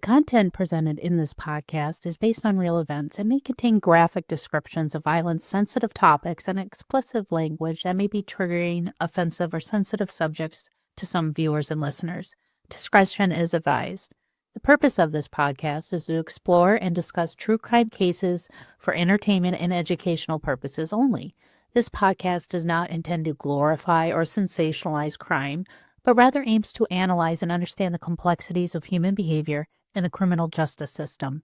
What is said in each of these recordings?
content presented in this podcast is based on real events and may contain graphic descriptions of violence, sensitive topics, and explicit language that may be triggering, offensive, or sensitive subjects to some viewers and listeners. Discretion is advised. The purpose of this podcast is to explore and discuss true crime cases for entertainment and educational purposes only. This podcast does not intend to glorify or sensationalize crime, but rather aims to analyze and understand the complexities of human behavior in the criminal justice system.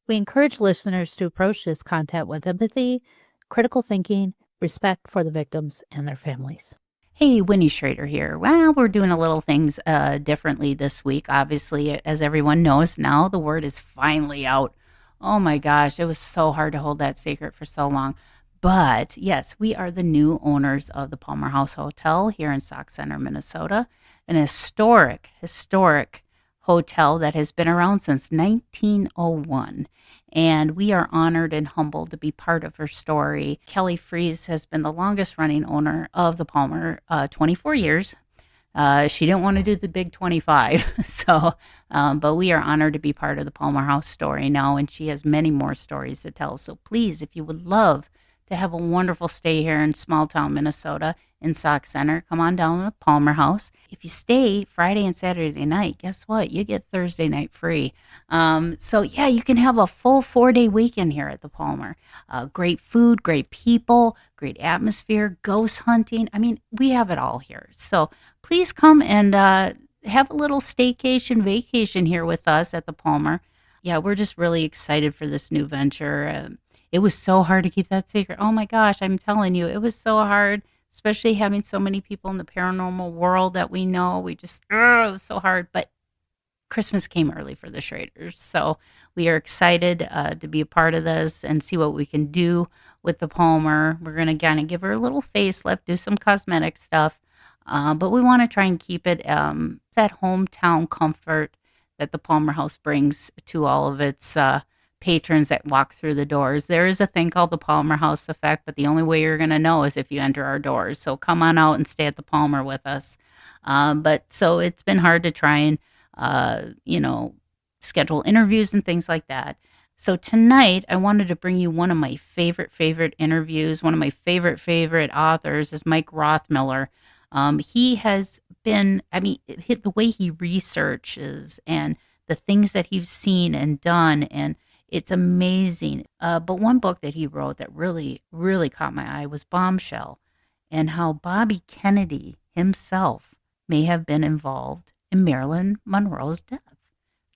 We encourage listeners to approach this content with empathy, critical thinking, respect for the victims and their families. Hey, Winnie Schrader here. Well, we're doing a little things differently this week. Obviously, as everyone knows now, the word is finally out. Oh my gosh, it was so hard to hold that secret for so long. But yes, we are the new owners of the Palmer House Hotel here in Sauk Center, Minnesota, an historic hotel that has been around since 1901. And we are honored and humbled to be part of her story. Kelly Fries has been the longest running owner of the Palmer, 24 years. She didn't want to do the big 25. But we are honored to be part of the Palmer House story now. And she has many more stories to tell. So please, if you would love to have a wonderful stay here in small town Minnesota in Sauk Center, come on down to the Palmer House. If you stay Friday and Saturday night, guess what? You get Thursday night free. You can have a full 4-day weekend here at the Palmer. Great food, great people, great atmosphere, ghost hunting. I mean, we have it all here. So please come and have a little staycation, vacation here with us at the Palmer. Yeah, we're just really excited for this new venture. It was so hard to keep that secret. Oh my gosh, I'm telling you, it was so hard, especially having so many people in the paranormal world that we know. It was so hard. But Christmas came early for the Schraders. So we are excited to be a part of this and see what we can do with the Palmer. We're going to kind of give her a little facelift, do some cosmetic stuff. But we want to try and keep it that hometown comfort that the Palmer House brings to all of its patrons that walk through the doors. There is a thing called the Palmer House effect, but the only way you're going to know is if you enter our doors. So come on out and stay at the Palmer with us. So it's been hard to try and, schedule interviews and things like that. So tonight I wanted to bring you one of my favorite interviews. One of my favorite authors is Mike Rothmiller. He has been, the way he researches and the things that he's seen and done, and it's amazing. But one book that he wrote that really, really caught my eye was Bombshell, and how Bobby Kennedy himself may have been involved in Marilyn Monroe's death.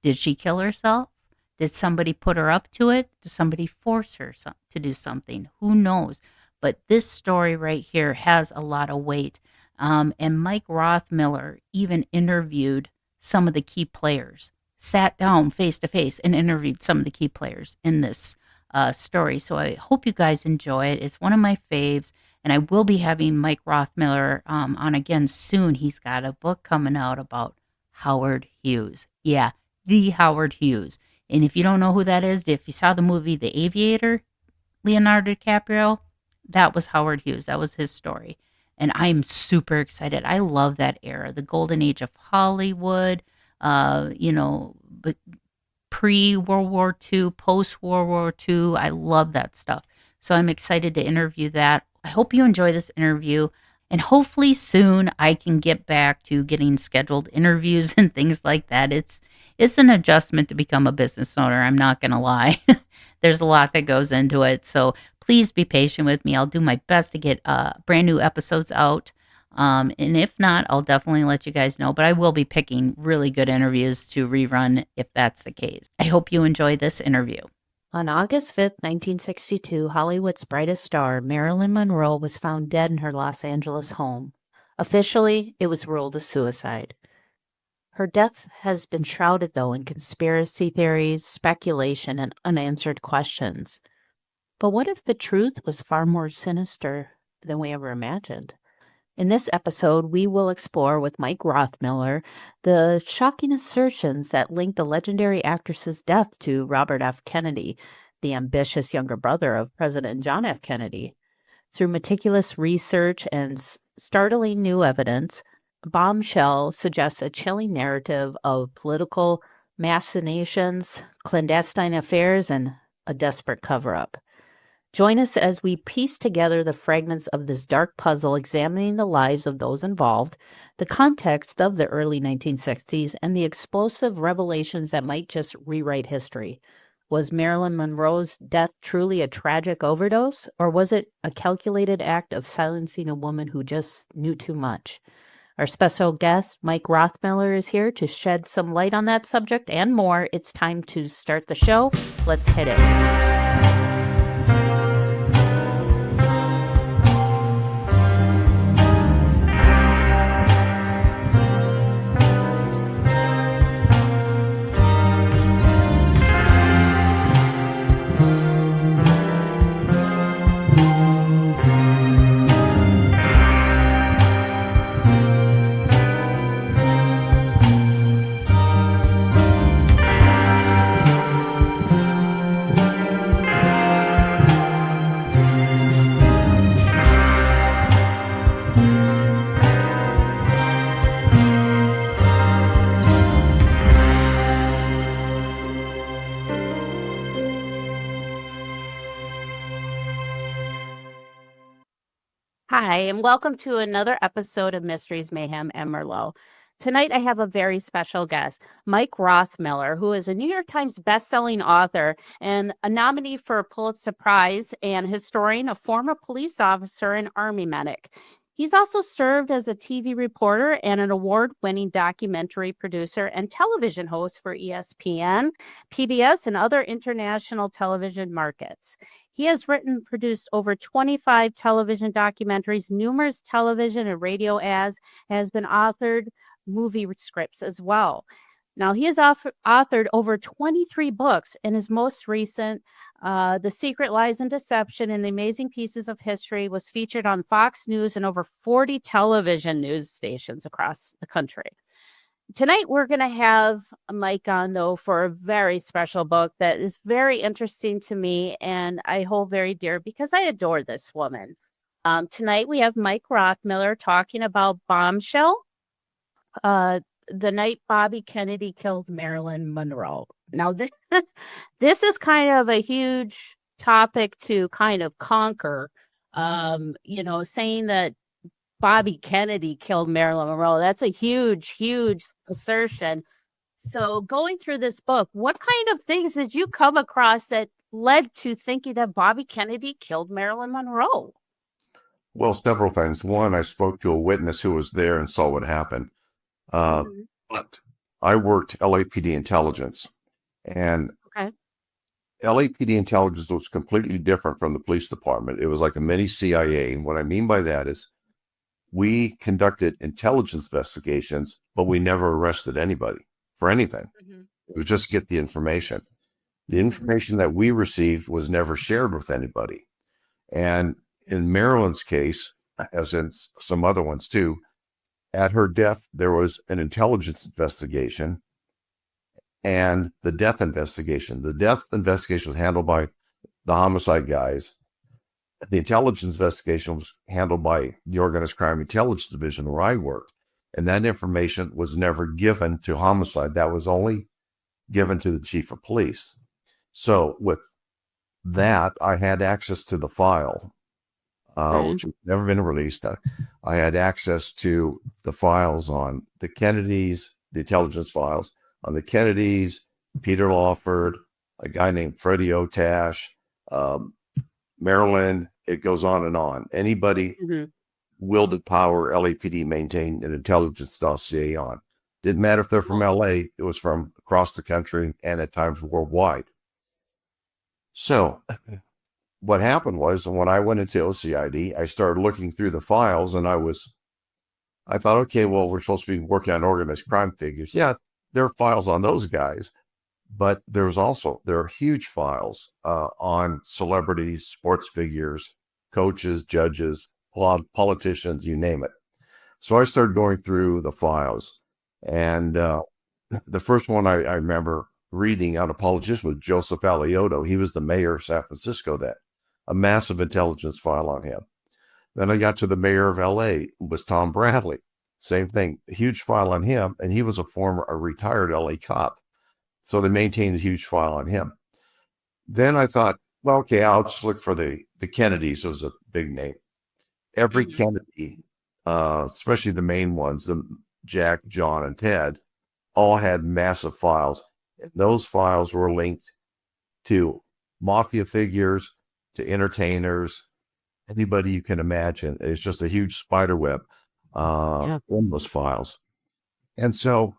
Did she kill herself? Did somebody put her up to it? Did somebody force her to do something? Who knows? But this story right here has a lot of weight. And Mike Rothmiller even interviewed some of the key players, sat down face to face and interviewed some of the key players in this story. So I hope you guys enjoy it. It's one of my faves, and I will be having Mike Rothmiller on again soon. He's got a book coming out about Howard Hughes. Yeah, the Howard Hughes. And if you don't know who that is, if you saw the movie The Aviator, Leonardo DiCaprio, that was Howard Hughes. That was his story. And I'm super excited. I love that era, the golden age of Hollywood, but pre-World War II, post-World War II. I love that stuff. So I'm excited to interview that. I hope you enjoy this interview. And hopefully soon I can get back to getting scheduled interviews and things like that. It's an adjustment to become a business owner. I'm not going to lie. There's a lot that goes into it. So please be patient with me. I'll do my best to get brand new episodes out. And if not, I'll definitely let you guys know. But I will be picking really good interviews to rerun if that's the case. I hope you enjoy this interview. On August 5th, 1962, Hollywood's brightest star, Marilyn Monroe, was found dead in her Los Angeles home. Officially, it was ruled a suicide. Her death has been shrouded, though, in conspiracy theories, speculation, and unanswered questions. But what if the truth was far more sinister than we ever imagined? In this episode, we will explore with Mike Rothmiller the shocking assertions that link the legendary actress's death to Robert F. Kennedy, the ambitious younger brother of President John F. Kennedy. Through meticulous research and startling new evidence, Bombshell suggests a chilling narrative of political machinations, clandestine affairs, and a desperate cover-up. Join us as we piece together the fragments of this dark puzzle, examining the lives of those involved, the context of the early 1960s, and the explosive revelations that might just rewrite history. Was Marilyn Monroe's death truly a tragic overdose, or was it a calculated act of silencing a woman who just knew too much? Our special guest, Mike Rothmiller, is here to shed some light on that subject and more. It's time to start the show. Let's hit it. Hi, and welcome to another episode of Mysteries, Mayhem, and Merlot. Tonight, I have a very special guest, Mike Rothmiller, who is a New York Times bestselling author and a nominee for a Pulitzer Prize and historian, a former police officer, and Army medic. He's also served as a TV reporter and an award-winning documentary producer and television host for ESPN, PBS, and other international television markets. He has written and produced over 25 television documentaries, numerous television and radio ads, and has been authored movie scripts as well. Now, he has authored over 23 books, and his most recent, The Secret Lies and Deception and the Amazing Pieces of History, was featured on Fox News and over 40 television news stations across the country. Tonight, we're going to have Mike on, though, for a very special book that is very interesting to me and I hold very dear because I adore this woman. Tonight, we have Mike Rothmiller talking about Bombshell, the night Bobby Kennedy killed Marilyn Monroe. Now, this is kind of a huge topic to kind of conquer, saying that Bobby Kennedy killed Marilyn Monroe. That's a huge, huge assertion. So going through this book, what kind of things did you come across that led to thinking that Bobby Kennedy killed Marilyn Monroe? Well, several things. One, I spoke to a witness who was there and saw what happened. But I worked LAPD intelligence, and Okay. LAPD intelligence was completely different from the police department. It was like a mini CIA. And what I mean by that is we conducted intelligence investigations, but we never arrested anybody for anything. It was just get the information. The information that we received was never shared with anybody. And in Marilyn's case, as in some other ones too, at her death, there was an intelligence investigation and the death investigation. The death investigation was handled by the homicide guys. The intelligence investigation was handled by the Organized Crime Intelligence Division where I worked. And that information was never given to homicide. That was only given to the chief of police. So with that, I had access to the file, which has never been released. I had access to the files on the Kennedys, the intelligence files on the Kennedys, Peter Lawford, a guy named Freddie Otash, Marilyn. It goes on and on. Anybody wielded power, LAPD maintained an intelligence dossier on. Didn't matter if they're from LA, it was from across the country and at times worldwide. So what happened was when I went into OCID, I started looking through the files and I thought, okay, well, we're supposed to be working on organized crime figures. Yeah, there are files on those guys, but there are huge files on celebrities, sports figures, coaches, judges, politicians, you name it. So I started going through the files. And the first one I remember reading on a politician was Joseph Alioto. He was the mayor of San Francisco then. A massive intelligence file on him. Then I got to the mayor of LA, was Tom Bradley. Same thing, a huge file on him, and he was a retired LA cop. So they maintained a huge file on him. Then I thought, well, okay, I'll just look for the Kennedys. It was a big name. Every Kennedy, especially the main ones, the Jack, John, and Ted, all had massive files. And those files were linked to mafia figures, to entertainers, anybody you can imagine. It's just a huge spider web in those files. And so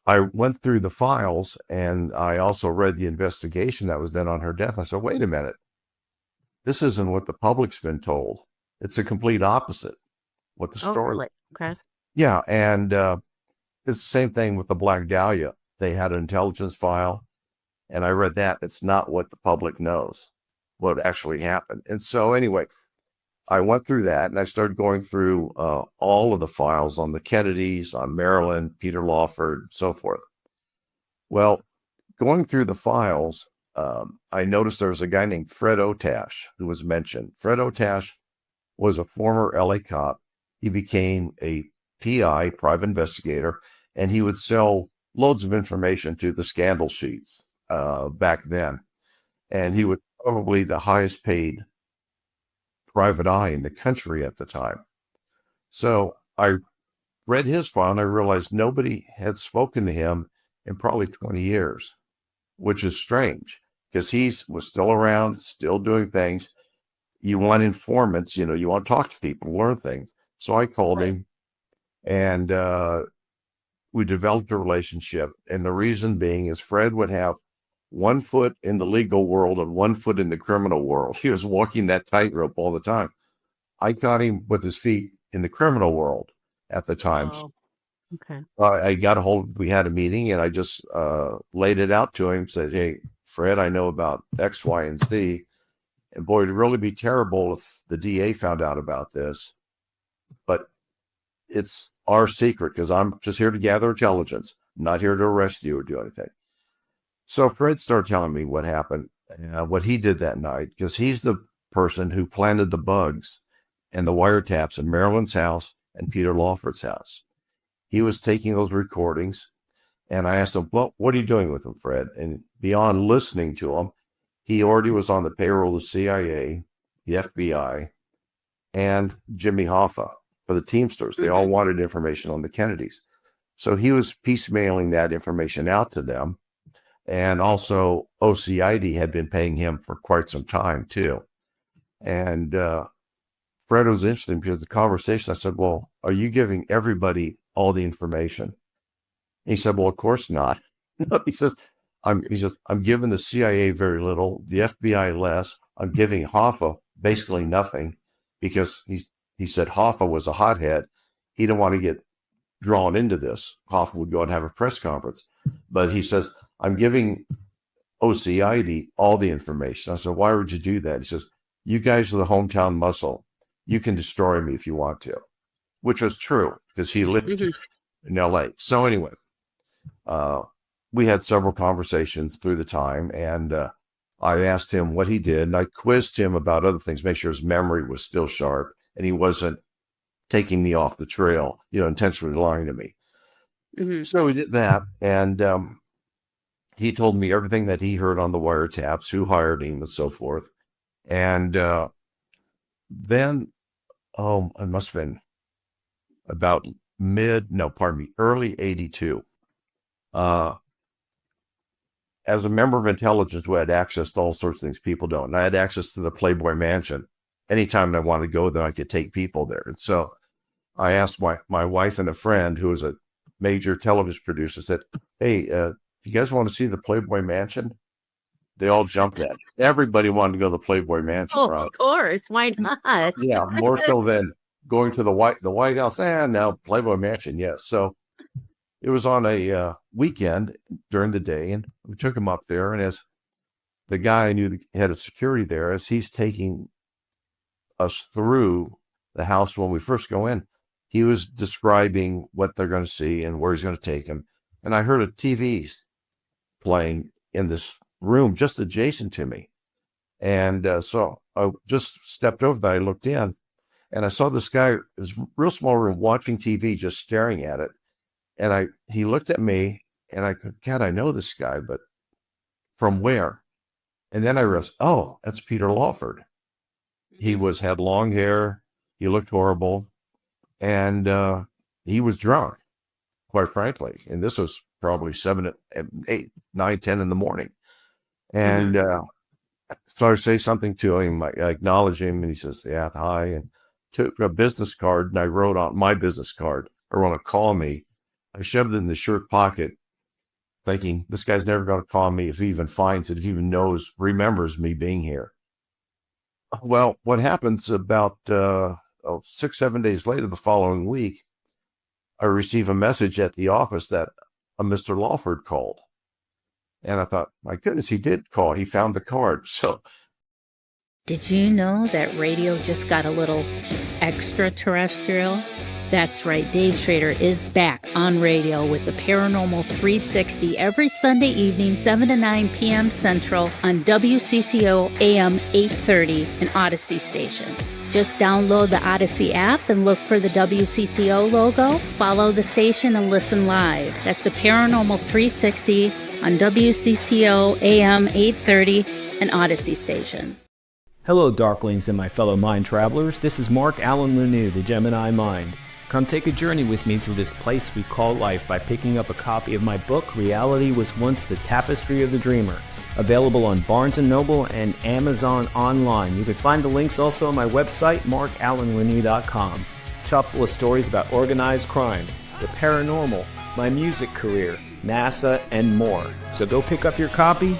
I went through the files, and I also read the investigation that was done on her death. I said, wait a minute. This isn't what the public's been told. It's the complete opposite. What the story. Really? Okay. Yeah, and it's the same thing with the Black Dahlia. They had an intelligence file, and I read that. It's not what the public knows, what actually happened. And so anyway, I went through that, and I started going through all of the files on the Kennedys, on Marilyn, Peter Lawford, so forth. Well, going through the files, I noticed there was a guy named Fred Otash who was mentioned. Fred Otash was a former LA cop. He became a PI, private investigator, and he would sell loads of information to the scandal sheets back then. And he was probably the highest paid private eye in the country at the time. So I read his file, and I realized nobody had spoken to him in probably 20 years, which is strange because he was still around, still doing things. You want informants, you want to talk to people, learn things. So I called him, and we developed a relationship. And the reason being is Fred would have 1 foot in the legal world and 1 foot in the criminal world. He was walking that tightrope all the time. I caught him with his feet in the criminal world at the time. Oh, okay. I got a hold, we had a meeting, and I just laid it out to him, said, hey, Fred, I know about X, Y, and Z. And boy, it'd really be terrible if the DA found out about this. But it's our secret because I'm just here to gather intelligence. I'm not here to arrest you or do anything. So Fred started telling me what happened, what he did that night, because he's the person who planted the bugs and the wiretaps in Marilyn's house and Peter Lawford's house. He was taking those recordings, and I asked him, well, what are you doing with them, Fred? And beyond listening to him, he already was on the payroll of the CIA, the FBI, and Jimmy Hoffa for the Teamsters. They all wanted information on the Kennedys. So he was piecemealing that information out to them. And also OCID had been paying him for quite some time too. And Fred was interesting because the conversation, I said, well, are you giving everybody all the information? And he said, well, of course not. He says, I'm giving the CIA very little, the FBI less. I'm giving Hoffa basically nothing because he said Hoffa was a hothead. He didn't want to get drawn into this. Hoffa would go and have a press conference. But he says, I'm giving OCID all the information. I said, why would you do that? He says, you guys are the hometown muscle. You can destroy me if you want to, which was true because he lived in LA. So anyway, we had several conversations through the time, and I asked him what he did, and I quizzed him about other things, make sure his memory was still sharp and he wasn't taking me off the trail, intentionally lying to me. So we did that, and he told me everything that he heard on the wiretaps, who hired him, and so forth. And then, it must have been about early 82. As a member of intelligence, we had access to all sorts of things people don't. And I had access to the Playboy Mansion. Anytime I wanted to go there, I could take people there. And so I asked my wife and a friend who was a major television producer, said, hey, you guys want to see the Playboy Mansion? They all jumped at it. Everybody wanted to go to the Playboy Mansion. Oh, right? of course. Why not? Yeah, more so than going to the White House. No, Playboy Mansion, yes. So it was on a weekend during the day, and we took him up there. And as the guy I knew the head of security there, as he's taking us through the house when we first go in, he was describing what they're going to see and where he's going to take him. And I heard a TV playing in this room just adjacent to me. And so I just stepped over there. I looked in, and I saw this guy, this real small room, watching TV, just staring at it. And he looked at me, And I go, God, I know this guy, but from where? And then I realized, oh, that's Peter Lawford. He had long hair. He looked horrible. And he was drunk, quite frankly. And this was probably 7, 8, 9, 10 in the morning. And so I say something to him. I acknowledge him, and he says, yeah, hi. And took a business card, and I wrote on my business card, I want to call me. I shoved it in the shirt pocket, thinking this guy's never going to call me if he even finds it, if he even remembers me being here. Well, what happens about 6, 7 days later, the following week, I receive a message at the office that a Mr. Lawford called. And I thought, my goodness, he did call. He found the card. So, Did you know that radio just got a little extraterrestrial? That's right, Dave Schrader is back on radio with the Paranormal 360 every Sunday evening, 7 to 9 p.m. Central on WCCO AM 830, an Odyssey station. Just download the Odyssey app and look for the WCCO logo, follow the station, and listen live. That's the Paranormal 360 on WCCO AM 830, an Odyssey station. Hello, Darklings and my fellow mind travelers. This is Mark Allen Lanou, the Gemini Mind. Come take a journey with me through this place we call life by picking up a copy of my book, Reality Was Once the Tapestry of the Dreamer. Available on Barnes & Noble and Amazon online. You can find the links also on my website, markallenlanou.com. Chock full of stories about organized crime, the paranormal, my music career, NASA, and more. So go pick up your copy,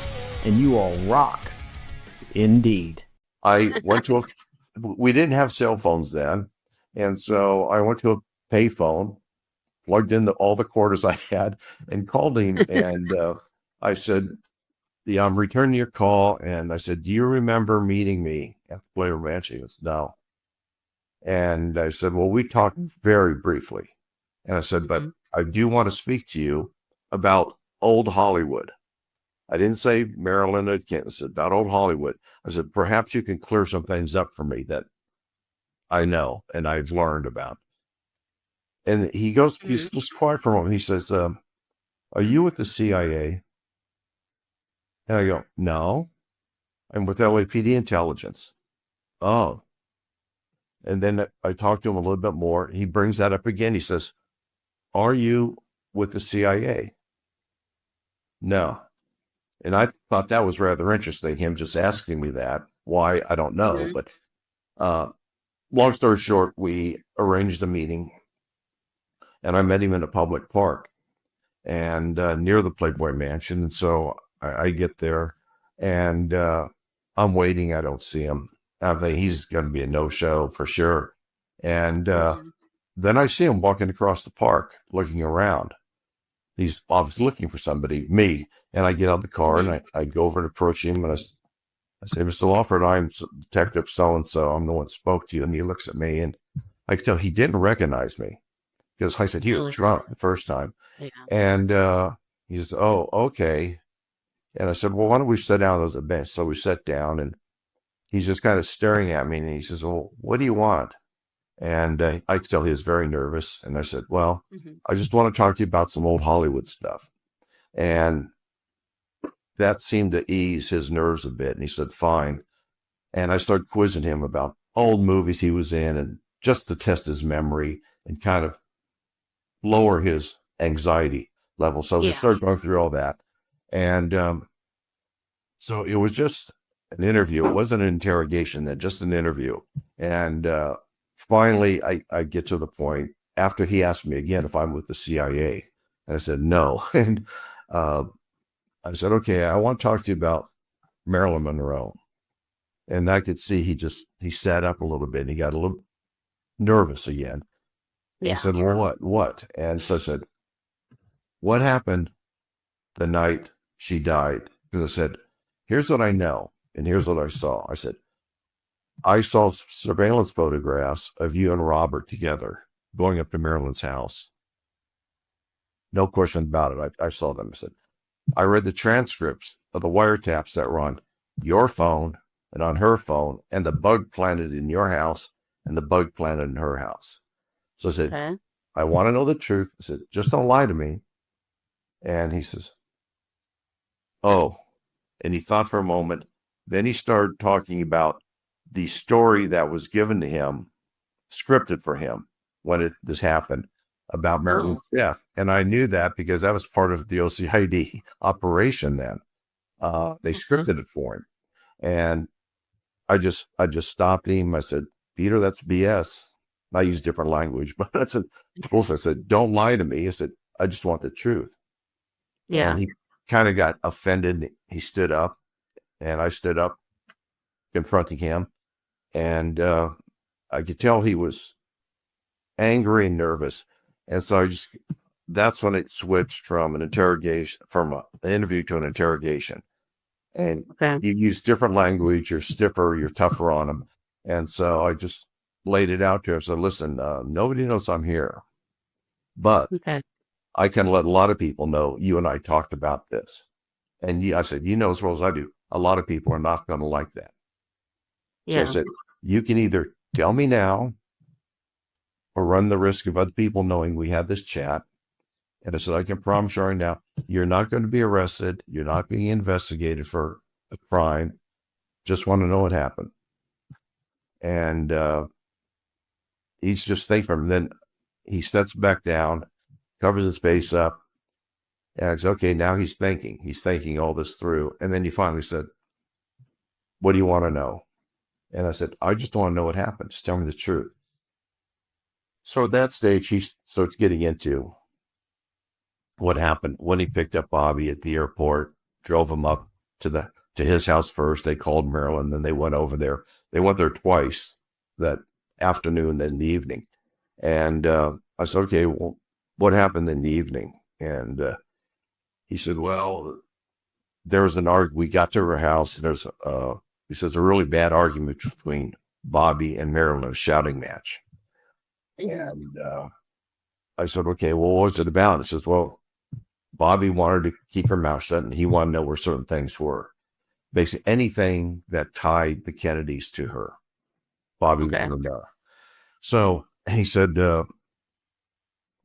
and you all rock. Indeed. I went to we didn't have cell phones then. And so I went to a payphone, plugged in all the quarters I had, and called him. And I said, yeah, I'm returning your call. And I said, do you remember meeting me at the Blair Ranch? He goes, no. And I said, well, we talked very briefly. And I said, but I do want to speak to you about old Hollywood. I didn't say Marilyn. I said about old Hollywood. I said, perhaps you can clear some things up for me that I know and I've learned about. And he goes, he's just quiet for a moment. He says, are you with the CIA? And I go, no, I'm with LAPD intelligence. Oh. And then I talked to him a little bit more. He brings that up again. He says, are you with the CIA? No. And I thought that was rather interesting, him just asking me that. Why, I don't know. But long story short, we arranged a meeting, and I met him in a public park and near the Playboy Mansion. And so I get there, and I'm waiting. I don't see him. I think he's going to be a no-show for sure. And then I see him walking across the park, looking around. He's obviously looking for somebody, me. And I get out of the car, and I go over and approach him, and I say, Mr. Lawford, I'm Detective so-and-so. I'm the one that spoke to you. And he looks at me, and I could tell he didn't recognize me because I said he was drunk the first time. Yeah. And he says, oh, okay. And I said, well, why don't we sit down on the bench? So we sat down, and he's just kind of staring at me, and he says, well, what do you want? And I could tell he was very nervous. And I said, well, I just want to talk to you about some old Hollywood stuff. And that seemed to ease his nerves a bit. And he said, fine. And I started quizzing him about old movies he was in, and just to test his memory and kind of lower his anxiety level. So we started going through all that. And so it was just an interview. It wasn't an interrogation then, just an interview. And finally, I get to the point after he asked me again if I'm with the CIA. And I said, no. And I said, okay, I want to talk to you about Marilyn Monroe. And I could see he sat up a little bit, and he got a little nervous again. Yeah. He said, well, what? And so I said, what happened the night she died? Because I said, here's what I know, and here's what I saw. I said, I saw surveillance photographs of you and Robert together going up to Marilyn's house. No question about it. I saw them. I said, I read the transcripts of the wiretaps that were on your phone and on her phone, and the bug planted in your house and the bug planted in her house. So I said, I want to know the truth. I said, just don't lie to me. And he says, oh, and he thought for a moment. Then he started talking about the story that was given to him, scripted for him when this happened, about Marilyn's death. And I knew that because that was part of the OCID operation then. They scripted it for him. And I just stopped him. I said, Peter, that's BS. I used different language, but I said, don't lie to me. I said, I just want the truth. Yeah. And he kind of got offended. He stood up, and I stood up confronting him. And I could tell he was angry and nervous. And so that's when it switched from an interview to an interrogation. And you use different language, you're stiffer, you're tougher on him. And so I just laid it out to him. So listen, nobody knows I'm here, but I can let a lot of people know you and I talked about this. And I said, you know as well as I do, a lot of people are not going to like that. So I said, you can either tell me now or run the risk of other people knowing we had this chat. And I said, I can promise you right now, you're not going to be arrested. You're not being investigated for a crime. Just want to know what happened. And he's just thinking from him. Then he sets back down, covers his face up. And I said, okay, now he's thinking. He's thinking all this through. And then he finally said, what do you want to know? And I said, I just want to know what happened. Just tell me the truth. So at that stage, he starts getting into what happened when he picked up Bobby at the airport, drove him up to his house first. They called Marilyn, then they went over there. They went there twice that afternoon, then the evening. And I said, okay, well, what happened in the evening? And he said, well, there was an argument. We got to her house, and he says, a really bad argument between Bobby and Marilyn, a shouting match. And I said, okay, well, what was it about? He says, well, Bobby wanted to keep her mouth shut, and he wanted to know where certain things were. Basically, anything that tied the Kennedys to her, Bobby wanted to know. So he said,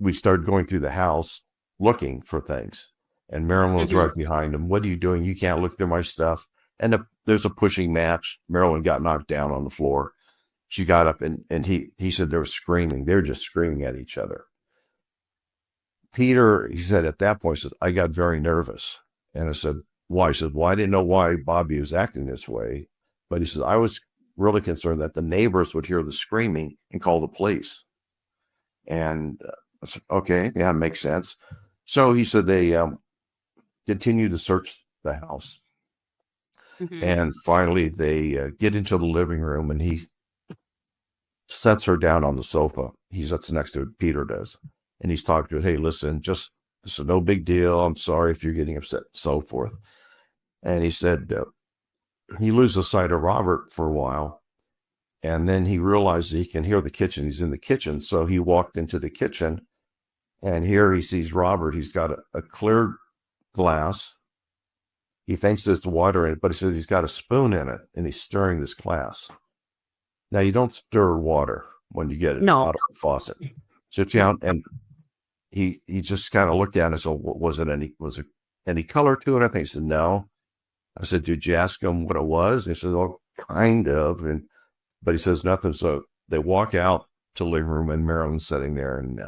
we started going through the house looking for things. And Marilyn was right behind him. What are you doing? You can't look through my stuff. And there's a pushing match. Marilyn got knocked down on the floor. She got up, and he said they were screaming. They were just screaming at each other. Peter, he said at that point, says, I got very nervous. And I said, why? He said, well, I didn't know why Bobby was acting this way. But he says, I was really concerned that the neighbors would hear the screaming and call the police. And I said, okay, yeah, it makes sense. So he said they continued to search the house. And finally, they get into the living room, and he sets her down on the sofa. He sits next to Peter does. And he's talking to her, hey, listen, this is no big deal. I'm sorry if you're getting upset, so forth. And he said, he loses sight of Robert for a while. And then he realized he can hear the kitchen. He's in the kitchen. So he walked into the kitchen, and here he sees Robert. He's got a clear glass. He thinks there's water in it, but he says he's got a spoon in it, and he's stirring this glass. Now, you don't stir water when you get it out of the faucet. So and he just kind of looked at it and said, was it any color to it? I think he said, no. I said, did you ask him what it was? And he said, well, kind of. But he says nothing. So they walk out to the living room, and Marilyn's sitting there, and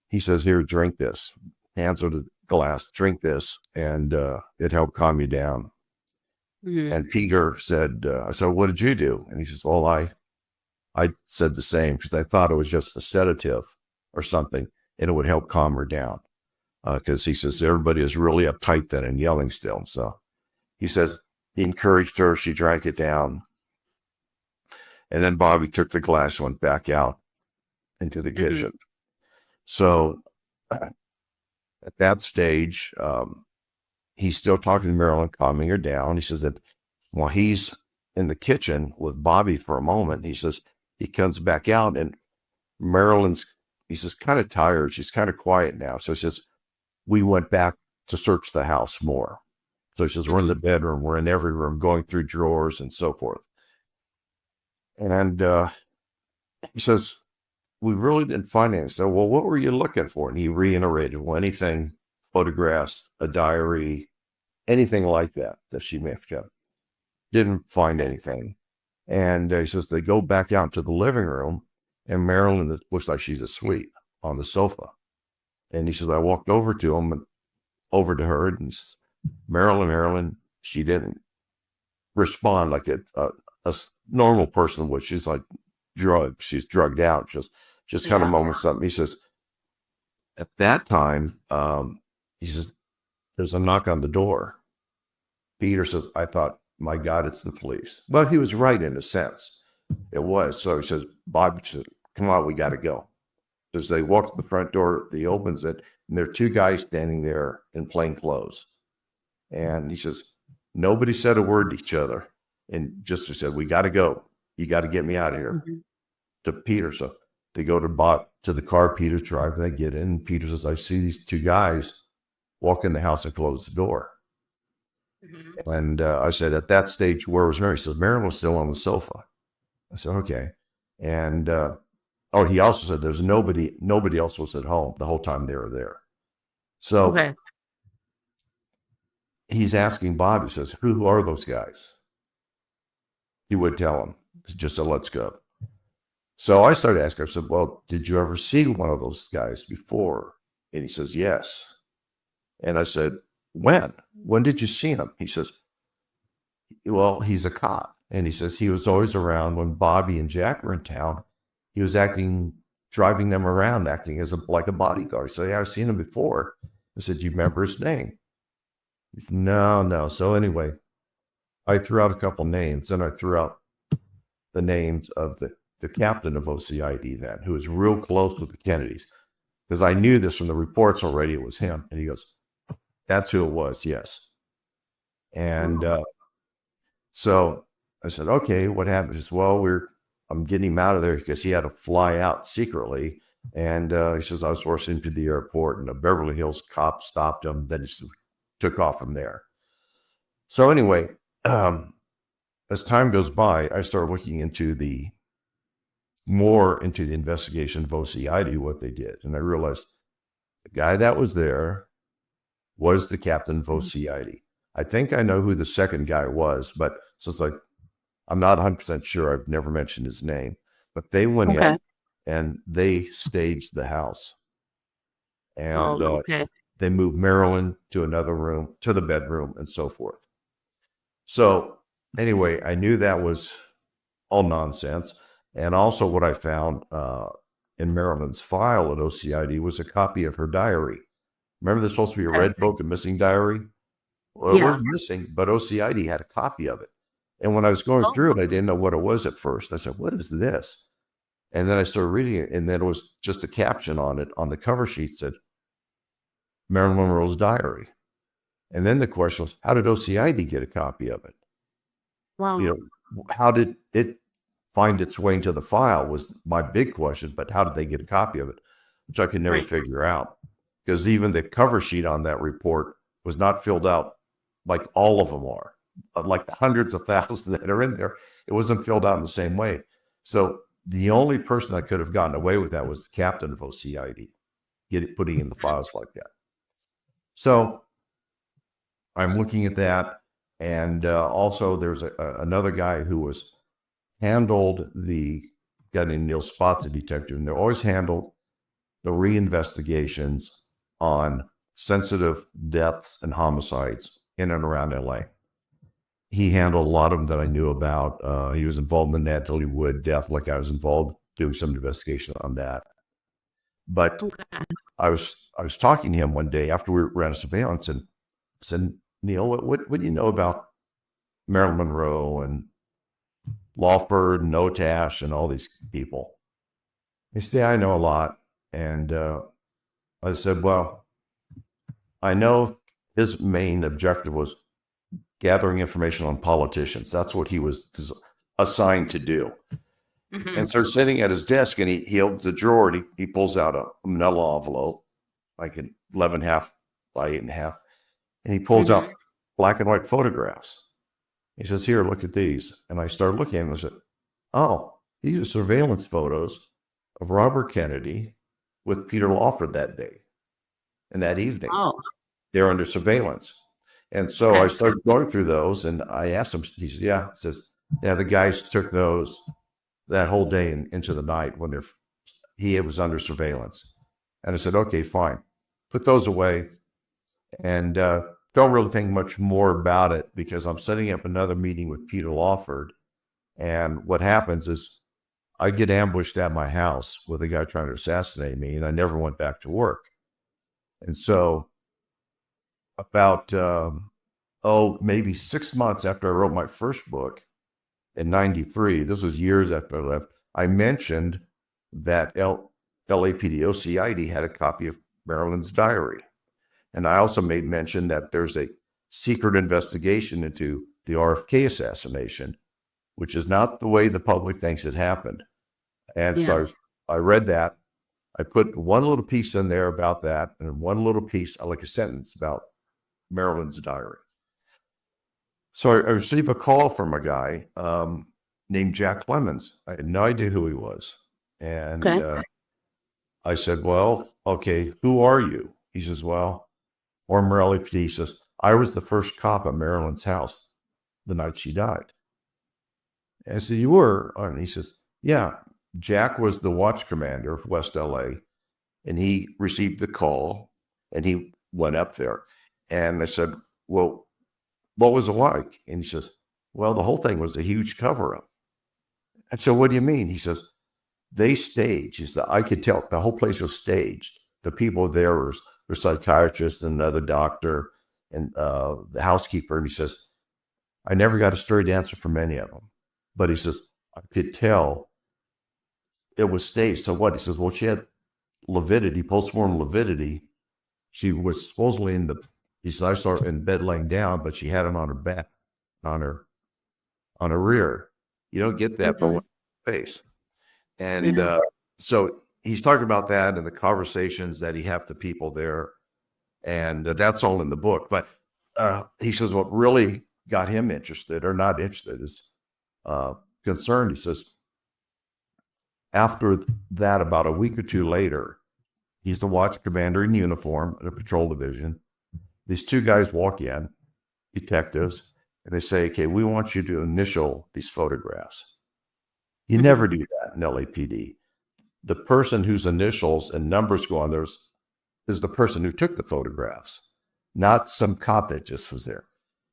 he says, here, drink this. Hands her the glass, drink this, and it helped calm you down. And Peter said, I said, what did you do? And he says, well, I said the same because I thought it was just a sedative or something, and it would help calm her down. Because he says everybody is really uptight then and yelling still. So he says he encouraged her. She drank it down. And then Bobby took the glass and went back out into the kitchen. So at that stage, he's still talking to Marilyn, calming her down. He says that while he's in the kitchen with Bobby for a moment, he says he comes back out, and he says, kind of tired. She's kind of quiet now. So he says, we went back to search the house more. So he says, we're in the bedroom, we're in every room, going through drawers and so forth. And he says, we really didn't find anything. So, well, what were you looking for? And he reiterated, well, anything photographs, a diary, anything like that she may have kept. Didn't find anything. And he says they go back out to the living room, and Marilyn looks like she's asleep on the sofa. And he says, I walked over to him and over to her, and he says, Marilyn, she didn't respond like a normal person would. She's like drugged. She's drugged out, just kind of mumbled something. He says, at that time, he says, there's a knock on the door. Peter says, I thought, my God, it's the police. But he was right in a sense. It was. So he says, Bob says, come on, we got to go. As they walk to the front door, he opens it, and there are two guys standing there in plain clothes. And he says, nobody said a word to each other. And just said, we got to go. You got to get me out of here. To Peter. So they go to the car Peter's driving. They get in. Peter says, I see these two guys walk in the house and close the door. And I said, at that stage, where was Mary? He says, Mary was still on the sofa. I said, okay. And he also said there's nobody else was at home the whole time they were there. So he's asking Bob, he says, who are those guys? He would tell him, just a let's go. So I started asking, I said, well, did you ever see one of those guys before? And he says, yes. And I said, when did you see him? He says, well, he's a cop. And he says he was always around when Bobby and Jack were in town. He was driving them around, acting as like a bodyguard. So yeah, I've seen him before. I said, do you remember his name? He said, no. So anyway, I threw out a couple names, and I threw out the names of the captain of OCID then, who was real close with the Kennedys. Because I knew this from the reports already, it was him. And he goes, that's who it was, yes. And so I said, okay, what happened? He says, well, I'm getting him out of there because he had to fly out secretly. And he says, I was forced into the airport, and a Beverly Hills cop stopped him. Then he took off from there. So anyway, as time goes by, I started looking more into the investigation of OCID, what they did. And I realized the guy that was there was the captain of OCID. I think I know who the second guy was, but since I'm not 100% sure, I've never mentioned his name, but they went in and they staged the house. And they moved Marilyn to another room, to the bedroom, and so forth. So anyway, I knew that was all nonsense. And also what I found in Marilyn's file at OCID was a copy of her diary. Remember, there's supposed to be a red book, a missing diary? Well, it was missing, but OCID had a copy of it. And when I was going through it, I didn't know what it was at first. I said, what is this? And then I started reading it, and then it was just a caption on it. On the cover sheet said, Marilyn Monroe's diary. And then the question was, how did OCID get a copy of it? Wow. How did it find its way into the file was my big question, but how did they get a copy of it? Which I could never figure out. Because even the cover sheet on that report was not filled out like all of them are. Like the hundreds of thousands that are in there, it wasn't filled out in the same way. So the only person that could have gotten away with that was the captain of OCID, putting in the files like that. So I'm looking at that. And also there's another guy who was handled the guy named Neil Spotts, a detective, and they always handled the reinvestigations on sensitive deaths and homicides in and around LA. He handled a lot of them that I knew about. He was involved in the Natalie Wood death, like I was involved doing some investigation on that. But I was talking to him one day after we ran a surveillance and said, Neil, what do you know about Marilyn Monroe and Lawford and Notash and all these people? He said, I know a lot. And I said, well, I know his main objective was gathering information on politicians. That's what he was assigned to do. Mm-hmm. And so sitting at his desk, and he opens a drawer, and he pulls out a manila envelope, like an 11.5 by 8.5, and he pulls out black and white photographs. He says, here, look at these. And I started looking at them and I said, oh, these are surveillance photos of Robert Kennedy with Peter Lawford that day and that evening. Oh. they're under surveillance. And so I started going through those, and I asked him, he said, yeah. He says, yeah, the guys took those that whole day and into the night when he was under surveillance. And I said, okay, fine. Put those away. And don't really think much more about it, because I'm setting up another meeting with Peter Lawford. And what happens is I get ambushed at my house with a guy trying to assassinate me, and I never went back to work. And so about, maybe 6 months after I wrote my first book in 93, this was years after I left, I mentioned that LAPD OCID had a copy of Marilyn's diary. And I also made mention that there's a secret investigation into the RFK assassination, which is not the way the public thinks it happened. And so I read that. I put one little piece in there about that, and one little piece, like a sentence about Marilyn's diary. So I received a call from a guy named Jack Clemens. I had no idea who he was. And I said, well, okay, who are you? He says, well, former LAPD. He says, I was the first cop at Marilyn's house the night she died. And I said, you were? And he says, yeah, Jack was the watch commander of West LA, and he received the call, and he went up there. And I said, well, what was it like? And he says, well, the whole thing was a huge cover-up. And so, what do you mean? He says, they staged. He said, I could tell the whole place was staged. The people there were psychiatrists and another doctor and the housekeeper. And he says, I never got a straight answer from any of them. But he says, I could tell it was staged. So what? He says, well, she had lividity, postmortem lividity. She was supposedly he said, I saw her in bed laying down, but she had it on her back, on her rear. You don't get that but one face. And so he's talking about that and the conversations that he had with the people there. And that's all in the book. But he says what really got him interested, or not interested, is concerned. He says, after that, about a week or two later, he's the watch commander in uniform at a patrol division. These two guys walk in, detectives, and they say, okay, we want you to initial these photographs. You never do that in LAPD. The person whose initials and numbers go on there is the person who took the photographs, not some cop that just was there.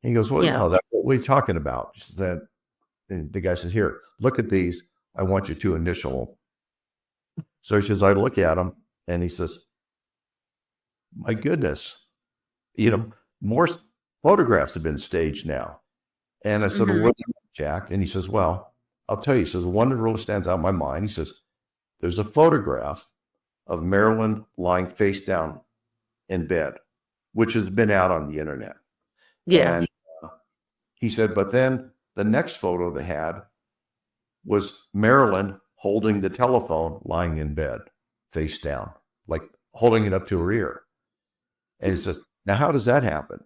And he goes, well, no, what are you talking about? She said, and the guy says, here, look at these. I want you to initial them. So he says, I look at them, and he says, my goodness, more photographs have been staged now. And I said, well, what do you mean, Jack? And he says, well, I'll tell you. He says, one that really stands out in my mind. He says, there's a photograph of Marilyn lying face down in bed, which has been out on the internet. Yeah. And he said, but then the next photo they had was Marilyn holding the telephone, lying in bed, face down, like holding it up to her ear. And he says, now, how does that happen?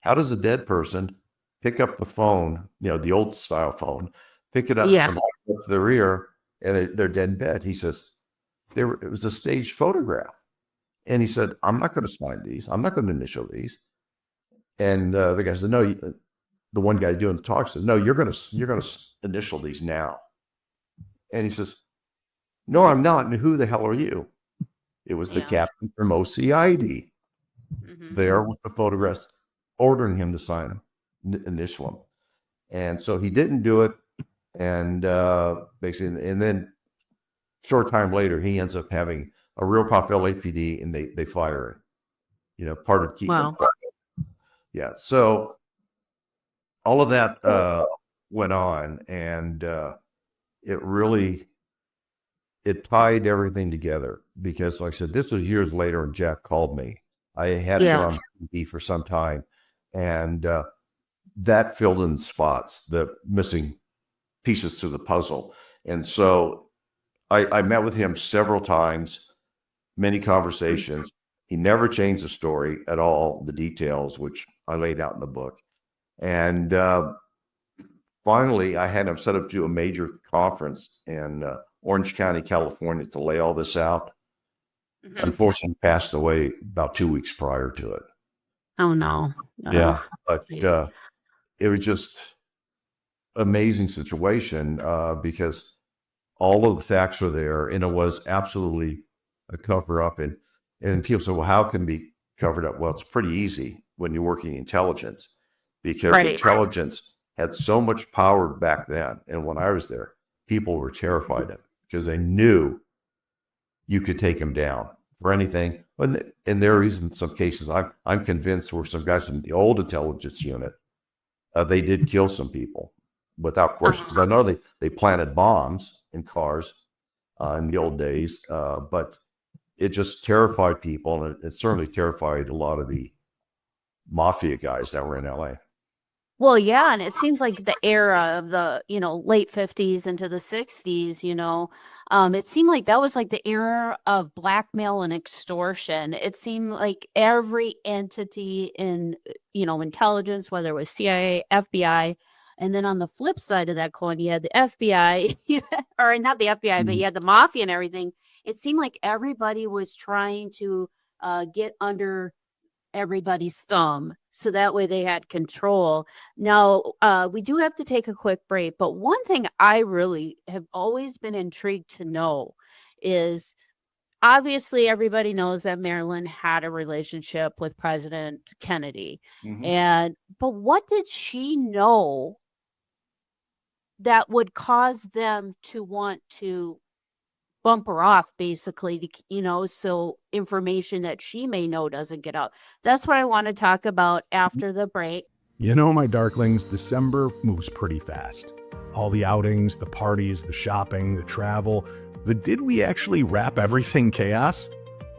How does a dead person pick up the phone, the old style phone, pick it up and hold it up to their ear, and they're dead in bed? He says, it was a staged photograph. And he said, I'm not going to sign these. I'm not going to initial these. And the guy said, no, the one guy doing the talk says, no, you're going to initial these now. And he says, no, I'm not. And who the hell are you? It was the captain from OCID there with the photographs, ordering him to sign them, initial them. And so he didn't do it. And basically, and then short time later, he ends up having a real pop LAPD, and they fire him, part of keeping him quiet. Yeah. So all of that went on, and it tied everything together, because, like I said, this was years later, and Jack called me. I had it on TV for some time, and that filled in spots, the missing pieces to the puzzle. And so I met with him several times, many conversations. He never changed the story at all, the details, which I laid out in the book. And finally, I had him set up to a major conference in Orange County, California, to lay all this out. Unfortunately, passed away about 2 weeks prior to it. Oh no. Yeah, but Jeez. it was just amazing situation because all of the facts are there, and it was absolutely a cover up. And people say, well, how can it be covered up? Well, it's pretty easy when you're working intelligence, because Right. intelligence had so much power back then. And when I was there, people were terrified of it because they knew you could take them down for anything. And there are even some cases I'm convinced were some guys from the old intelligence unit. They did kill some people without question, because I know they planted bombs in cars in the old days, but it just terrified people, and it certainly terrified a lot of the mafia guys that were in LA. Well, yeah, and it seems like the era of the, late 50s into the 60s, it seemed like that was like the era of blackmail and extortion. It seemed like every entity in, intelligence, whether it was CIA, FBI, and then on the flip side of that coin, you had the FBI, or not the FBI, but you had the mafia and everything. It seemed like everybody was trying to get under everybody's thumb so that way they had control. Now, we do have to take a quick break, but one thing I really have always been intrigued to know is, obviously everybody knows that Marilyn had a relationship with President Kennedy. But what did she know that would cause them to want to bump her off, basically, so information that she may know doesn't get out? That's what I want to talk about after the break. My darklings, December moves pretty fast. All the outings, the parties, the shopping, the travel, the did we actually wrap everything chaos?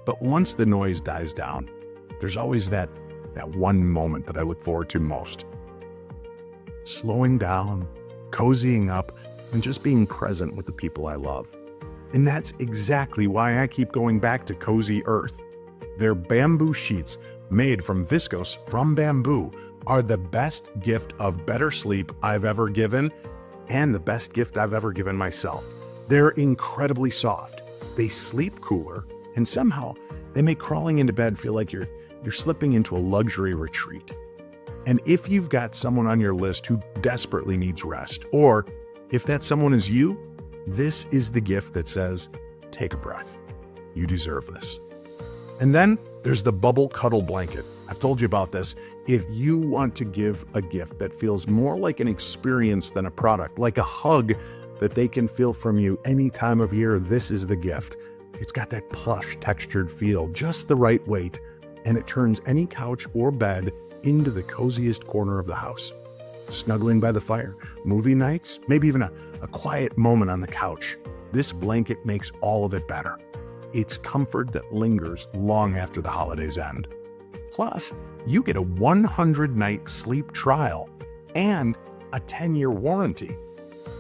But once the noise dies down, there's always that one moment that I look forward to most. Slowing down, cozying up, and just being present with the people I love. And that's exactly why I keep going back to Cozy Earth. Their bamboo sheets, made from viscose from bamboo, are the best gift of better sleep I've ever given, and the best gift I've ever given myself. They're incredibly soft. They sleep cooler, and somehow they make crawling into bed feel like you're slipping into a luxury retreat. And if you've got someone on your list who desperately needs rest, or if that someone is you, this is the gift that says, take a breath. You deserve this. And then there's the bubble cuddle blanket. I've told you about this. If you want to give a gift that feels more like an experience than a product, like a hug that they can feel from you any time of year, this is the gift. It's got that plush textured feel, just the right weight, and it turns any couch or bed into the coziest corner of the house. Snuggling by the fire, movie nights, maybe even a quiet moment on the couch. This blanket makes all of it better. It's comfort that lingers long after the holidays end. Plus, you get a 100-night sleep trial and a 10-year warranty.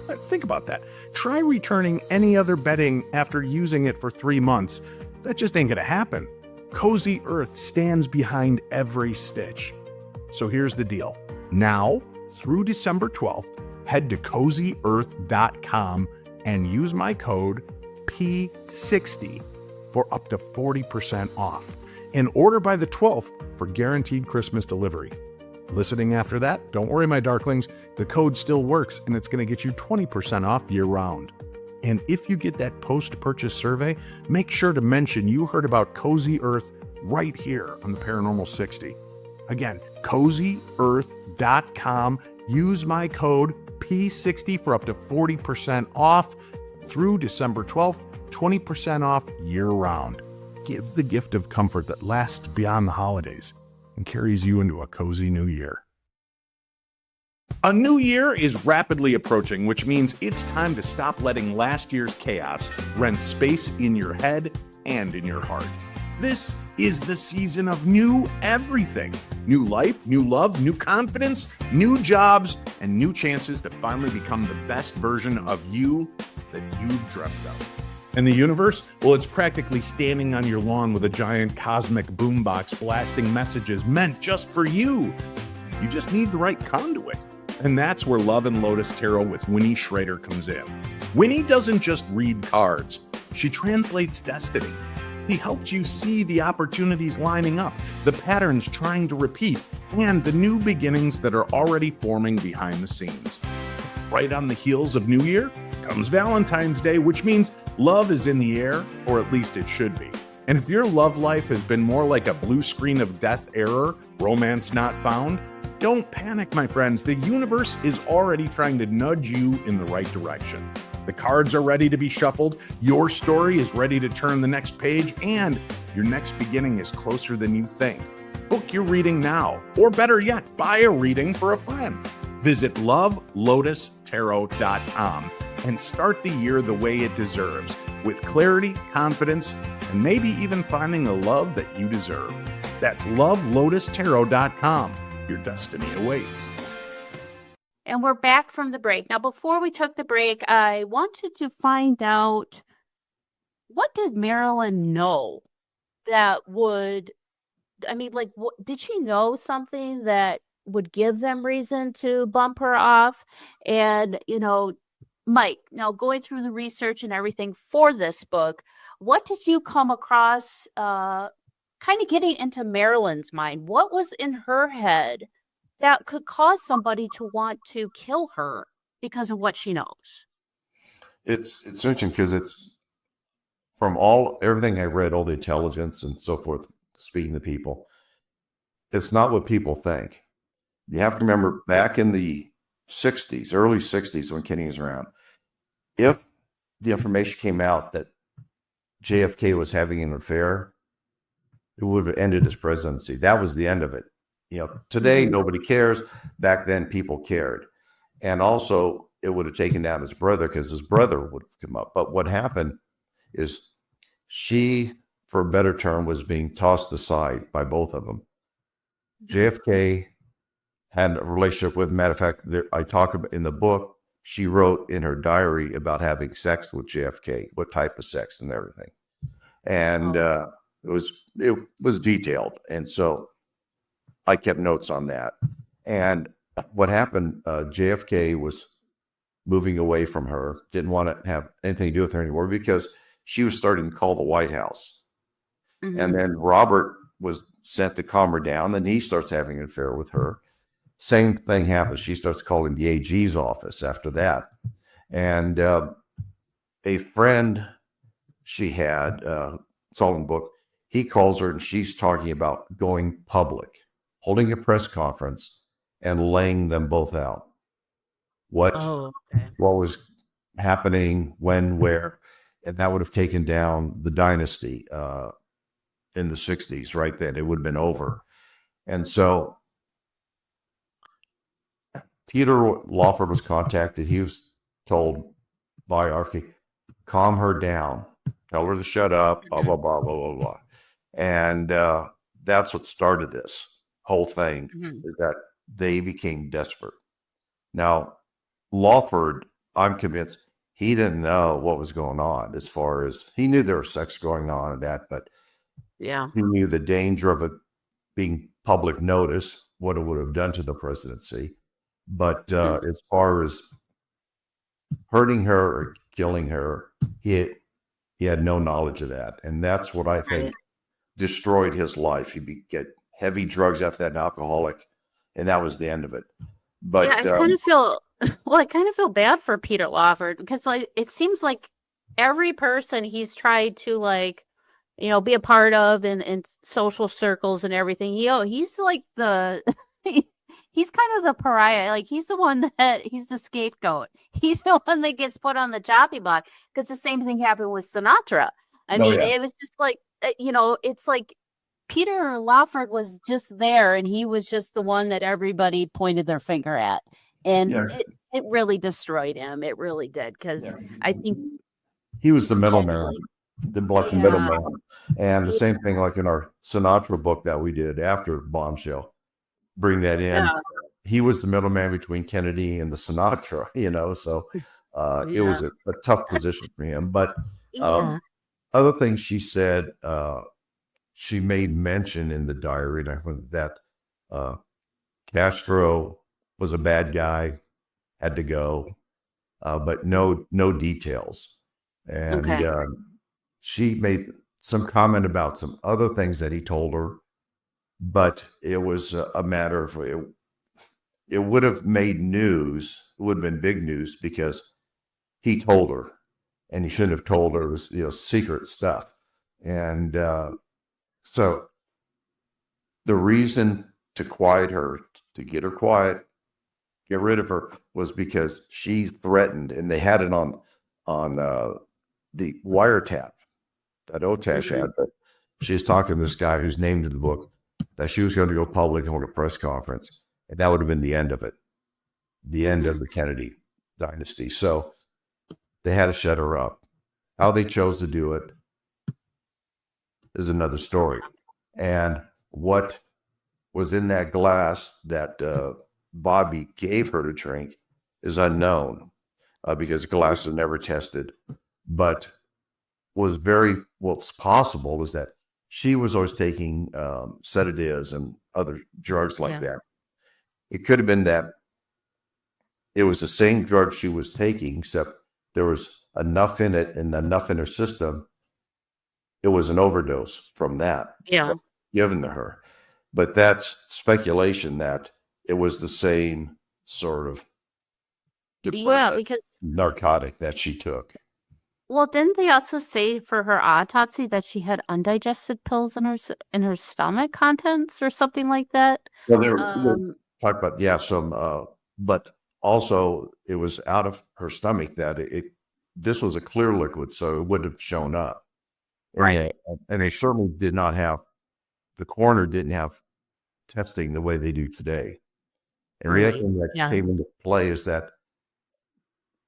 Think about that. Try returning any other bedding after using it for 3 months. That just ain't gonna happen. Cozy Earth stands behind every stitch. So here's the deal. Now, through December 12th, head to CozyEarth.com and use my code P60 for up to 40% off. And order by the 12th for guaranteed Christmas delivery. Listening after that, don't worry, my darklings, the code still works and it's going to get you 20% off year-round. And if you get that post-purchase survey, make sure to mention you heard about Cozy Earth right here on the Paranormal 60. Again, CozyEarth.com. Use my code P60 for up to 40% off through December 12th, 20% off year-round. Give the gift of comfort that lasts beyond the holidays and carries you into a cozy new year. A new year is rapidly approaching, which means it's time to stop letting last year's chaos rent space in your head and in your heart. This is the season of new everything. New life, new love, new confidence, new jobs, and new chances to finally become the best version of you that you've dreamt of. And the universe? Well, it's practically standing on your lawn with a giant cosmic boombox blasting messages meant just for you. You just need the right conduit. And that's where Love and Lotus Tarot with Winnie Schrader comes in. Winnie doesn't just read cards. She translates destiny. He helps you see the opportunities lining up, the patterns trying to repeat, and the new beginnings that are already forming behind the scenes. Right on the heels of New Year comes Valentine's Day, which means love is in the air, or at least it should be. And if your love life has been more like a blue screen of death error, romance not found, don't panic, my friends. The universe is already trying to nudge you in the right direction. The cards are ready to be shuffled, your story is ready to turn the next page, and your next beginning is closer than you think. Book your reading now, or better yet, buy a reading for a friend. Visit lovelotustarot.com and start the year the way it deserves, with clarity, confidence, and maybe even finding the love that you deserve. That's lovelotustarot.com. Your destiny awaits. And we're back from the break. Now, before we took the break, I wanted to find out, what did Marilyn know that would, did she know something that would give them reason to bump her off? And, Mike, now going through the research and everything for this book, what did you come across, kind of getting into Marilyn's mind? What was in her head that could cause somebody to want to kill her because of what she knows? It's interesting because it's from everything I read, all the intelligence and so forth, speaking to people, it's not what people think. You have to remember back in the 60s, early 60s, when Kennedy was around, if the information came out that JFK was having an affair, it would have ended his presidency. That was the end of it. Today, nobody cares. Back then, people cared. And also, it would have taken down his brother because his brother would have come up. But what happened is she, for a better term, was being tossed aside by both of them. JFK had a relationship with, matter of fact, I talk about in the book, she wrote in her diary about having sex with JFK, what type of sex and everything. And it was detailed. And so I kept notes on that. And what happened, JFK was moving away from her, didn't want to have anything to do with her anymore because she was starting to call the White House. Mm-hmm. And then Robert was sent to calm her down. Then he starts having an affair with her. Same thing happens. She starts calling the AG's office after that. And a friend she had, it's all in the book, he calls her and she's talking about going public, holding a press conference and laying them both out. What was happening, when, where, and that would have taken down the dynasty in the 60s right then. It would have been over. And so Peter Lawford was contacted. He was told by RFK, calm her down, tell her to shut up, blah, blah, blah, blah, blah, blah. And that's what started this whole thing, is that they became desperate. Now, Lawford, I'm convinced he didn't know what was going on, as far as he knew there was sex going on and that, but he knew the danger of it being public notice, what it would have done to the presidency. But as far as hurting her or killing her, he had no knowledge of that. And that's what I think destroyed his life. He get heavy drugs after that, an alcoholic, and that was the end of it. But I kind of feel bad for Peter Lawford, because it seems like every person he's tried to be a part of in social circles and everything, he's like the he's kind of the pariah. Like, he's the one he's the scapegoat. He's the one that gets put on the chopping block, because the same thing happened with Sinatra. It was just like, it's like Peter Lawford was just there, and he was just the one that everybody pointed their finger at. And it really destroyed him. It really did, because I think he was the middleman, the middleman. And the same thing, like in our Sinatra book that we did after Bombshell, bring that in. Yeah. He was the middleman between Kennedy and the Sinatra, so it was a tough position for him. But other things she said, she made mention in the diary that Castro was a bad guy, had to go, but no details. And she made some comment about some other things that he told her, but it was a matter of it would have made news. It would have been big news because he told her, and he shouldn't have told her. It was, secret stuff. And so the reason to quiet her, to get her quiet, get rid of her, was because she threatened, and they had it on the wiretap that Otash had. But she's talking to this guy who's named in the book that she was going to go public and hold a press conference, and that would have been the end of it, the end of the Kennedy dynasty. So they had to shut her up. How they chose to do it is another story. And what was in that glass that Bobby gave her to drink is unknown because the glass was never tested. But what's possible is that she was always taking sedatives and other drugs like that. It could have been that it was the same drug she was taking, except there was enough in it and enough in her system. It was an overdose from that given to her. But that's speculation that it was the same sort of because narcotic that she took. Well, didn't they also say for her autopsy that she had undigested pills in her stomach contents or something like that? Well, they talk about some, but also it was out of her stomach that this was a clear liquid, so it wouldn't have shown up. Right. And they certainly did not have, the coroner didn't have testing the way they do today. And the other thing that came into play is that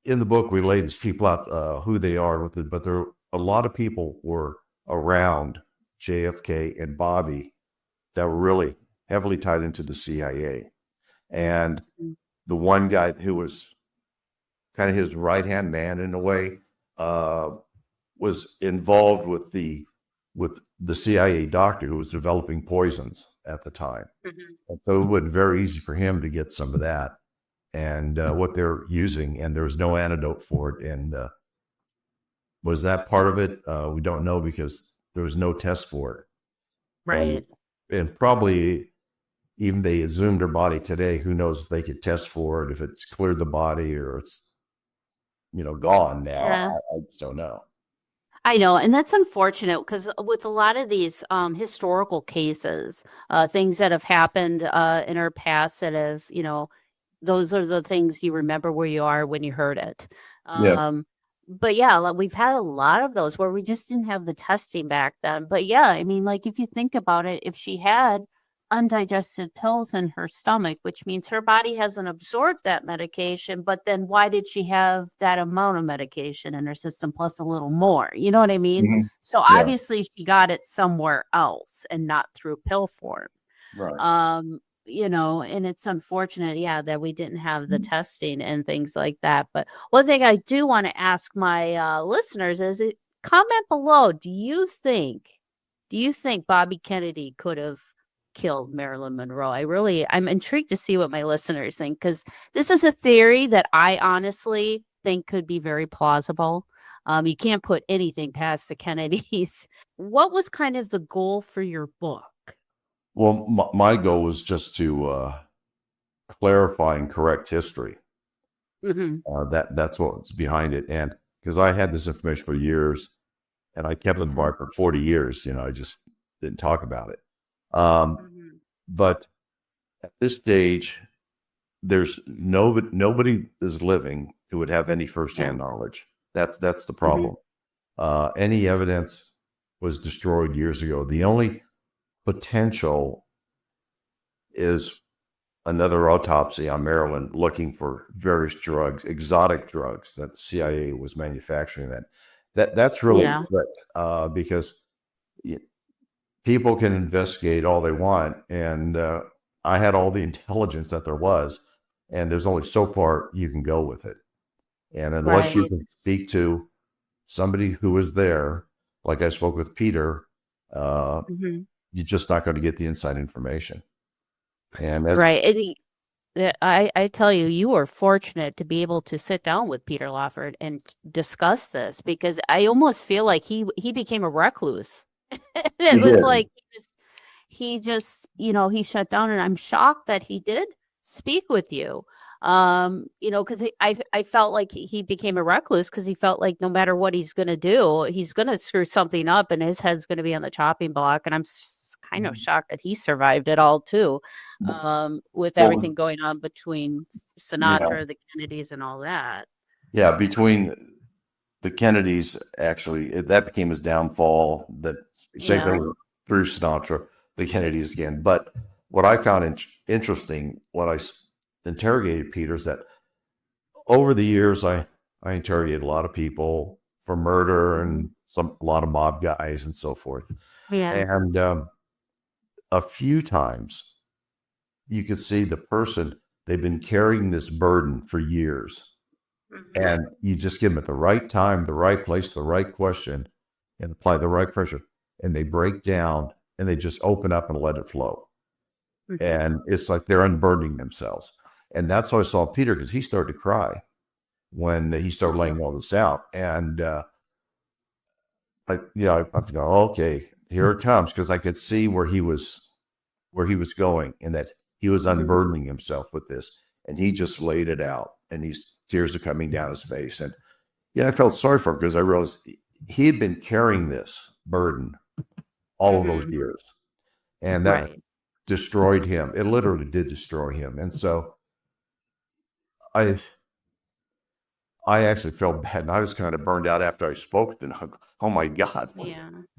in the book, we lay these people out who they are but there a lot of people were around JFK and Bobby that were really heavily tied into the CIA. And the one guy who was kind of his right-hand man in a way was involved with the CIA doctor who was developing poisons at the time. And so it would be very easy for him to get some of that and what they're using, and there was no antidote for it. And was that part of it? We don't know because there was no test for it. Right. And probably even they exhumed her body today. Who knows if they could test for it, if it's cleared the body or it's, gone now. Yeah. I just don't know. I know, and that's unfortunate because with a lot of these historical cases, things that have happened in our past that have, those are the things you remember where you are when you heard it. But yeah, we've had a lot of those where we just didn't have the testing back then. But yeah, I mean, like if you think about it, if she had undigested pills in her stomach, which means her body hasn't absorbed that medication, but then why did she have that amount of medication in her system plus a little more? You know what I mean? So obviously she got it somewhere else and not through pill form. Right. And it's unfortunate, that we didn't have the testing and things like that. But one thing I do want to ask my listeners is comment below. Do you think Bobby Kennedy could have killed Marilyn Monroe? I'm intrigued to see what my listeners think, because this is a theory that I honestly think could be very plausible. You can't put anything past the Kennedys. What was kind of the goal for your book? Well, my goal was just to clarify and correct history. That's what's behind it. And because I had this information for years and I kept it quiet for 40 years, I just didn't talk about it. But at this stage, there's nobody is living who would have any firsthand knowledge. That's the problem. Any evidence was destroyed years ago. The only potential is another autopsy on Marilyn looking for various drugs, exotic drugs that the CIA was manufacturing. That's really good, because people can investigate all they want, and I had all the intelligence that there was, and there's only so far you can go with it. And unless you can speak to somebody who was there, like I spoke with Peter, you're just not going to get the inside information. And that's And I tell you, you were fortunate to be able to sit down with Peter Lawford and discuss this, because I almost feel like he became a recluse It He was did. like he shut down, and I'm shocked that he did speak with you. Because I felt like he became a recluse because he felt like no matter what he's gonna do, he's gonna screw something up, and his head's gonna be on the chopping block. And I'm kind of shocked that he survived it all too, with Well, everything going on between yeah, Sinatra, the Kennedys, and all that. yeah. Between the Kennedys, actually, that became his downfall. That same Yeah. thing through Sinatra, the Kennedys again. But what I found interesting when interrogated Peter is that over the years, I interrogated a lot of people for murder and a lot of mob guys and so forth. Yeah. And a few times you could see the person, they've been carrying this burden for years. And you just give them at the right time, the right place, the right question, and apply the right pressure. And they break down and they just open up and let it flow. And it's like they're unburdening themselves. And that's how I saw Peter, because he started to cry when he started laying all this out. And I thought, okay, here it comes, because I could see where he was going, and that he was unburdening himself with this, and he just laid it out, and tears are coming down his face. And I felt sorry for him, because I realized he had been carrying this burden all of those years, and that destroyed him. It literally did destroy him. And so I actually felt bad, and I was kind of burned out after I spoke. And oh my God,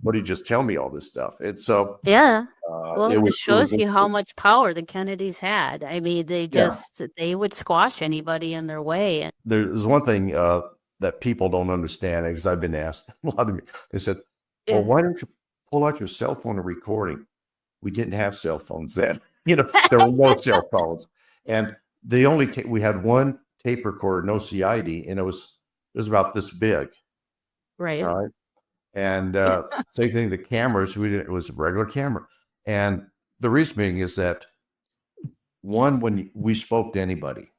what did you just tell me all this stuff? And so Yeah. Well, it shows you how interesting. much power the Kennedys had. I mean, they would squash anybody in their way. There's one thing that people don't understand, because I've been asked a lot of me. They said, "Well, why don't you pull out your cell phone and recording?" We didn't have cell phones then. There were no cell phones, and we had one tape recorder, no CID, and it was about this big. Right. All right. And same thing, the cameras, it was a regular camera. And the reason being is that, one, when we spoke to anybody,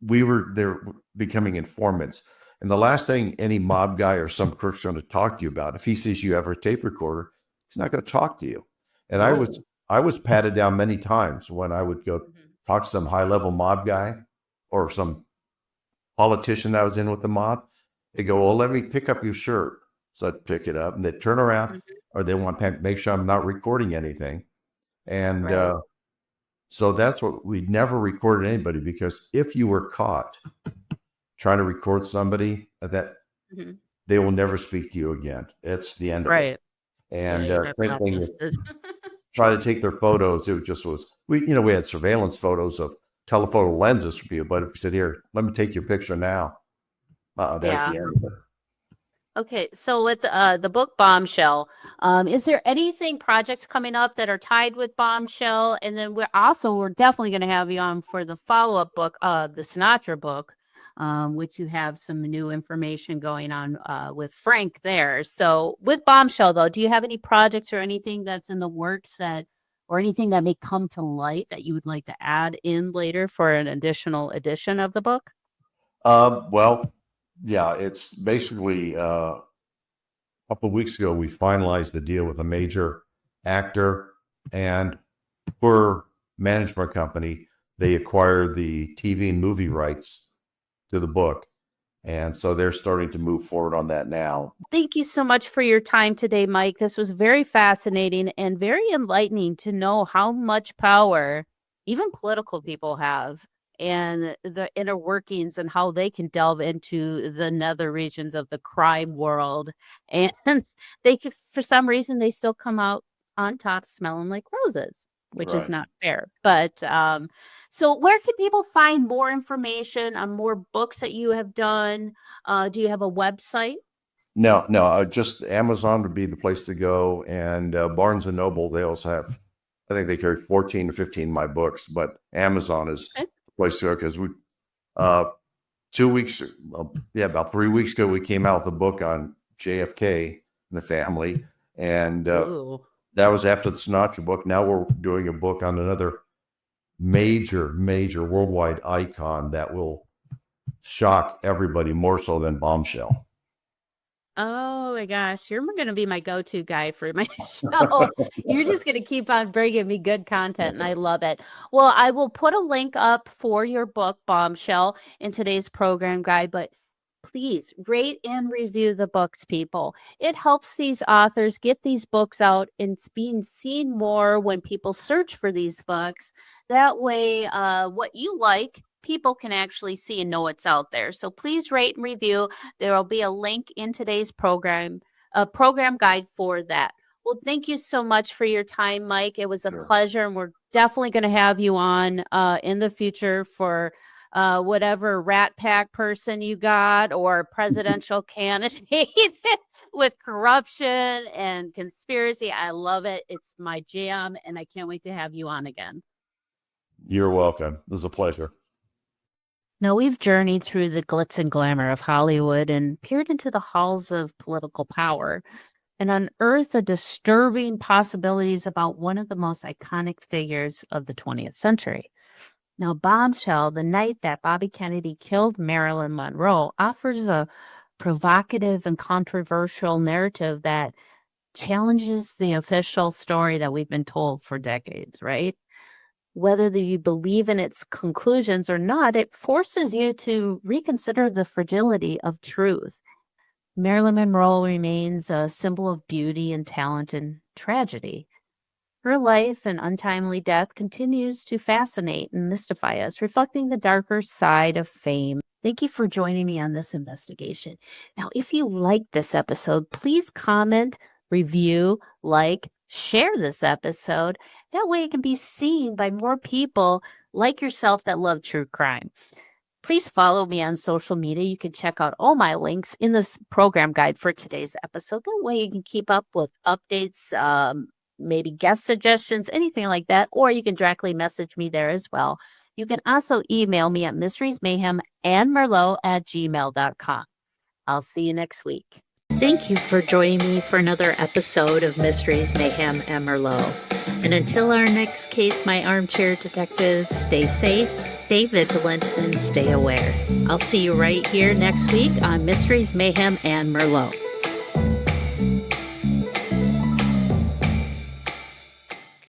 we were there becoming informants. And the last thing any mob guy or some crook's going to talk to you about, if he sees you have a tape recorder, he's not going to talk to you. And I was patted down many times when I would go talk to some high-level mob guy or some politician that was in with the mob. They go, "Well, let me pick up your shirt." So I'd pick it up, and they'd turn around, or they want to make sure I'm not recording anything. And so that's what we never recorded anybody, because if you were caught trying to record somebody, that they will never speak to you again. It's the end of it. And same thing with try to take their photos. It just was, we had surveillance photos of telephoto lenses for people, but if we said, "Here, let me take your picture now," that's the end of it. Okay, so with the book Bombshell, is there anything projects coming up that are tied with Bombshell? And then we're definitely going to have you on for the follow-up book, the Sinatra book, which you have some new information going on with Frank there. So with Bombshell, though, do you have any projects or anything that's in the works or anything that may come to light that you would like to add in later for an additional edition of the book? Well, yeah, it's basically a couple of weeks ago, we finalized the deal with a major actor, and for management company, they acquired the TV and movie rights to the book. And so they're starting to move forward on that now. Thank you so much for your time today, Mike. This was very fascinating and very enlightening to know how much power even political people have, and the inner workings and how they can delve into the nether regions of the crime world. And they can, for some reason, they still come out on top smelling like roses, which is not fair. But so where can people find more information on more books that you have done? Do you have a website? No, just Amazon would be the place to go. And Barnes & Noble, they also have, I think they carry 14 or 15 of my books, but Amazon is the place to go, because we, 2 weeks, about 3 weeks ago, we came out with a book on JFK and the family. And that was after the Sinatra book. Now we're doing a book on another major worldwide icon that will shock everybody more so than Bombshell. Oh my gosh, you're going to be my go-to guy for my show. You're just going to keep on bringing me good content, and I love it. Well, I will put a link up for your book, Bombshell, in today's program guide, but please rate and review the books, people. It helps these authors get these books out and it's being seen more when people search for these books. That way, what you like, people can actually see and know it's out there. So please rate and review. There will be a link in today's program, a program guide for that. Well, thank you so much for your time, Mike. It was a pleasure, and we're definitely going to have you on in the future for whatever Rat Pack person you got or presidential candidate with corruption and conspiracy. I love it. It's my jam, and I can't wait to have you on again. You're welcome. It was a pleasure. Now, we've journeyed through the glitz and glamour of Hollywood and peered into the halls of political power and unearthed the disturbing possibilities about one of the most iconic figures of the 20th century. Now, Bombshell, the night that Bobby Kennedy killed Marilyn Monroe, offers a provocative and controversial narrative that challenges the official story that we've been told for decades, right? Whether you believe in its conclusions or not, it forces you to reconsider the fragility of truth. Marilyn Monroe remains a symbol of beauty and talent and tragedy. Her life and untimely death continues to fascinate and mystify us, reflecting the darker side of fame. Thank you for joining me on this investigation. Now, if you liked this episode, please comment, review, like, share this episode. That way it can be seen by more people like yourself that love true crime. Please follow me on social media. You can check out all my links in this program guide for today's episode. That way you can keep up with updates, maybe guest suggestions, anything like that, or you can directly message me there as well. You can also email me at mysteriesmayhemandmerlot@gmail.com. I'll see you next week. Thank you for joining me for another episode of Mysteries, Mayhem, and Merlot. And until our next case, my armchair detectives, stay safe, stay vigilant, and stay aware. I'll see you right here next week on Mysteries, Mayhem, and Merlot.